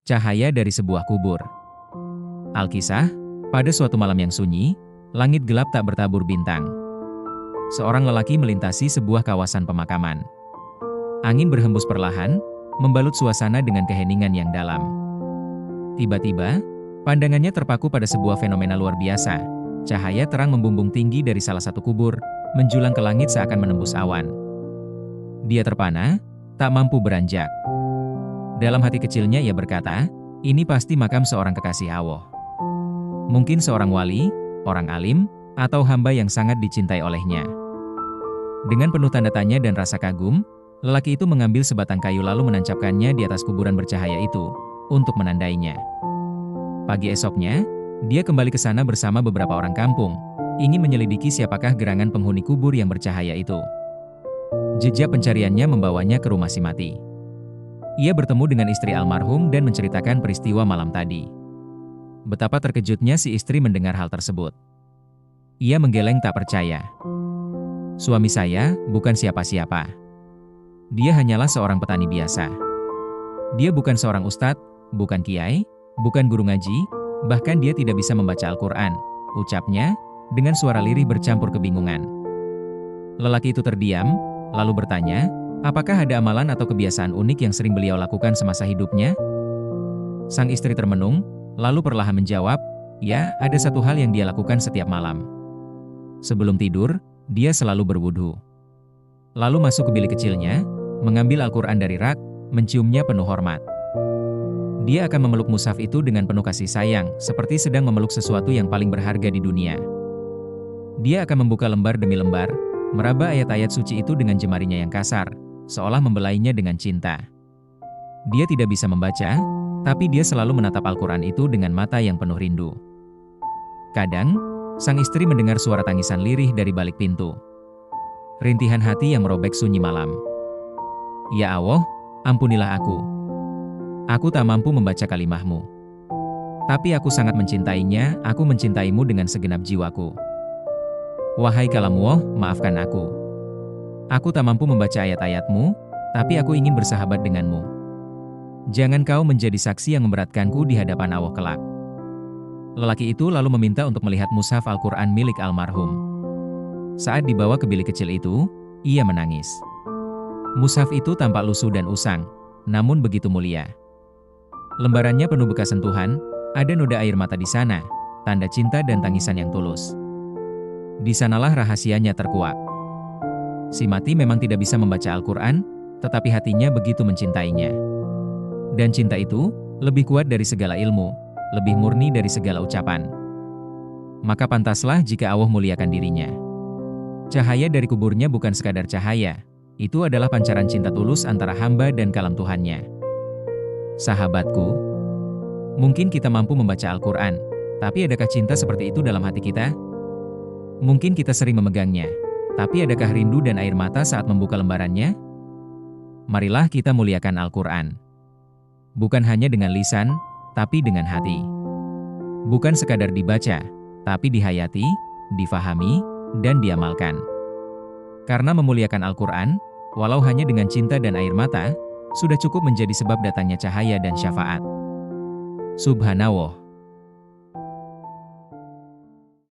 Cahaya dari sebuah kubur. Alkisah, pada suatu malam yang sunyi, langit gelap tak bertabur bintang. Seorang lelaki melintasi sebuah kawasan pemakaman. Angin berhembus perlahan, membalut suasana dengan keheningan yang dalam. Tiba-tiba, pandangannya terpaku pada sebuah fenomena luar biasa. Cahaya terang membumbung tinggi dari salah satu kubur, menjulang ke langit seakan menembus awan. Dia terpana, tak mampu beranjak. Dalam hati kecilnya ia berkata, ini pasti makam seorang kekasih Allah. Mungkin seorang wali, orang alim, atau hamba yang sangat dicintai olehnya. Dengan penuh tanda tanya dan rasa kagum, lelaki itu mengambil sebatang kayu lalu menancapkannya di atas kuburan bercahaya itu, untuk menandainya. Pagi esoknya, dia kembali ke sana bersama beberapa orang kampung, ingin menyelidiki siapakah gerangan penghuni kubur yang bercahaya itu. Jejak pencariannya membawanya ke rumah si mati. Ia bertemu dengan istri almarhum dan menceritakan peristiwa malam tadi. Betapa terkejutnya si istri mendengar hal tersebut. Ia menggeleng tak percaya. Suami saya bukan siapa-siapa. Dia hanyalah seorang petani biasa. Dia bukan seorang ustadz, bukan kiai, bukan guru ngaji, bahkan dia tidak bisa membaca Al-Quran, ucapnya, dengan suara lirih bercampur kebingungan. Lelaki itu terdiam, lalu bertanya, apakah ada amalan atau kebiasaan unik yang sering beliau lakukan semasa hidupnya? Sang istri termenung, lalu perlahan menjawab, ya, ada satu hal yang dia lakukan setiap malam. Sebelum tidur, dia selalu berwudu. Lalu masuk ke bilik kecilnya, mengambil Al-Quran dari rak, menciumnya penuh hormat. Dia akan memeluk mushaf itu dengan penuh kasih sayang, seperti sedang memeluk sesuatu yang paling berharga di dunia. Dia akan membuka lembar demi lembar, meraba ayat-ayat suci itu dengan jemarinya yang kasar, seolah membelainya dengan cinta. Dia tidak bisa membaca, tapi dia selalu menatap Al-Quran itu dengan mata yang penuh rindu. Kadang, sang istri mendengar suara tangisan lirih dari balik pintu. Rintihan hati yang merobek sunyi malam. Ya Allah, ampunilah aku. Aku tak mampu membaca kalimahmu. Tapi aku sangat mencintainya, aku mencintaimu dengan segenap jiwaku. Wahai kalamullah, maafkan aku. Aku tak mampu membaca ayat-ayatmu, tapi aku ingin bersahabat denganmu. Jangan kau menjadi saksi yang memberatkanku di hadapan Allah kelak. Lelaki itu lalu meminta untuk melihat mushaf Al-Quran milik almarhum. Saat dibawa ke bilik kecil itu, ia menangis. Mushaf itu tampak lusuh dan usang, namun begitu mulia. Lembarannya penuh bekas sentuhan, ada noda air mata di sana, tanda cinta dan tangisan yang tulus. Di sanalah rahasianya terkuak. Si mati memang tidak bisa membaca Al-Quran, tetapi hatinya begitu mencintainya. Dan cinta itu, lebih kuat dari segala ilmu, lebih murni dari segala ucapan. Maka pantaslah jika Allah muliakan dirinya. Cahaya dari kuburnya bukan sekadar cahaya, itu adalah pancaran cinta tulus antara hamba dan kalam Tuhannya. Sahabatku, mungkin kita mampu membaca Al-Quran, tapi adakah cinta seperti itu dalam hati kita? Mungkin kita sering memegangnya, tapi adakah rindu dan air mata saat membuka lembarannya? Marilah kita muliakan Al-Quran. Bukan hanya dengan lisan, tapi dengan hati. Bukan sekadar dibaca, tapi dihayati, difahami, dan diamalkan. Karena memuliakan Al-Quran, walau hanya dengan cinta dan air mata, sudah cukup menjadi sebab datangnya cahaya dan syafaat. Subhanallah.